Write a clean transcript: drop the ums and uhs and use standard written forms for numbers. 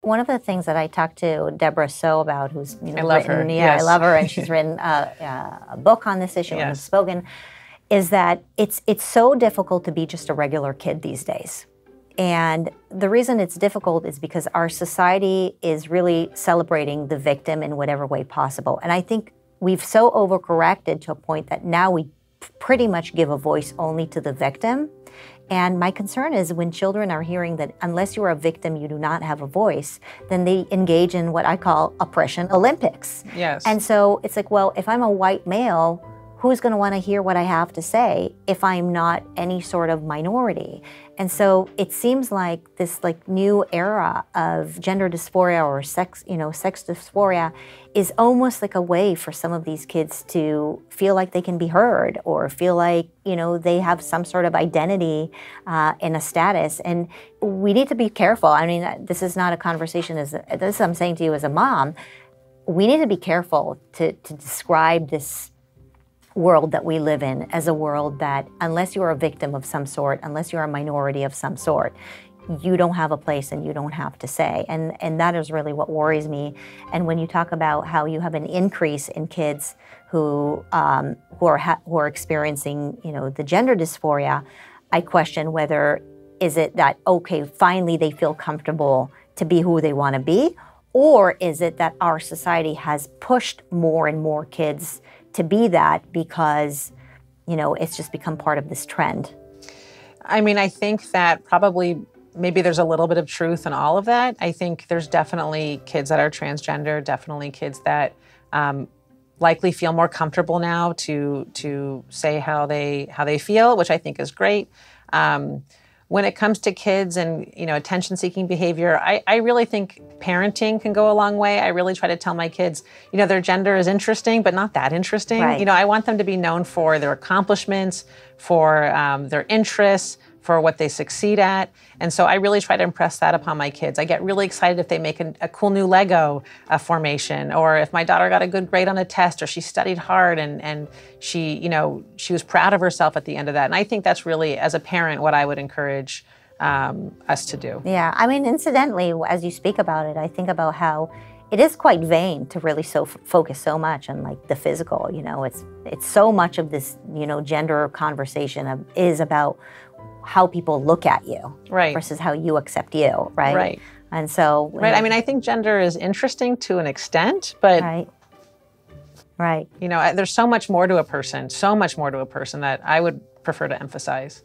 one of the things that I talked to Deborah So about, who's I love her. Yeah, yes. I love her, and she's written a book on this issue and has spoken, is that it's so difficult to be just a regular kid these days. And the reason it's difficult is because our society is really celebrating the victim in whatever way possible. And I think we've so overcorrected to a point that now we pretty much give a voice only to the victim. And my concern is when children are hearing that unless you're a victim, you do not have a voice, then they engage in what I call oppression Olympics. Yes. And so it's like, well, if I'm a white male, who's going to want to hear what I have to say if I'm not any sort of minority? And so it seems like this new era of gender dysphoria or sex dysphoria is almost like a way for some of these kids to feel like they can be heard or feel like, they have some sort of identity in a status. And we need to be careful. I mean, this is not a conversation, this I'm saying to you as a mom. We need to be careful to describe this world that we live in as a world that unless you're a victim of some sort, unless you're a minority of some sort, you don't have a place and you don't have to say. And that is really what worries me. And when you talk about how you have an increase in kids who are experiencing, the gender dysphoria, I question whether is it that, okay, finally they feel comfortable to be who they want to be, or is it that our society has pushed more and more kids to be that because, it's just become part of this trend? I mean, I think that probably maybe there's a little bit of truth in all of that. I think there's definitely kids that are transgender, definitely kids that likely feel more comfortable now to say how they feel, which I think is great. When it comes to kids and, attention-seeking behavior, I really think parenting can go a long way. I really try to tell my kids, their gender is interesting, but not that interesting. Right. I want them to be known for their accomplishments, for their interests, for what they succeed at. And so I really try to impress that upon my kids. I get really excited if they make a cool new Lego formation, or if my daughter got a good grade on a test, or she studied hard and she was proud of herself at the end of that. And I think that's really, as a parent, what I would encourage us to do. Yeah, I mean, incidentally, as you speak about it, I think about how it is quite vain to really focus so much on the physical. It's so much of this gender conversation is about how people look at you, right, versus how you accept you, right? Right. And so, right. I mean, I think gender is interesting to an extent, but right. There's so much more to a person that I would prefer to emphasize.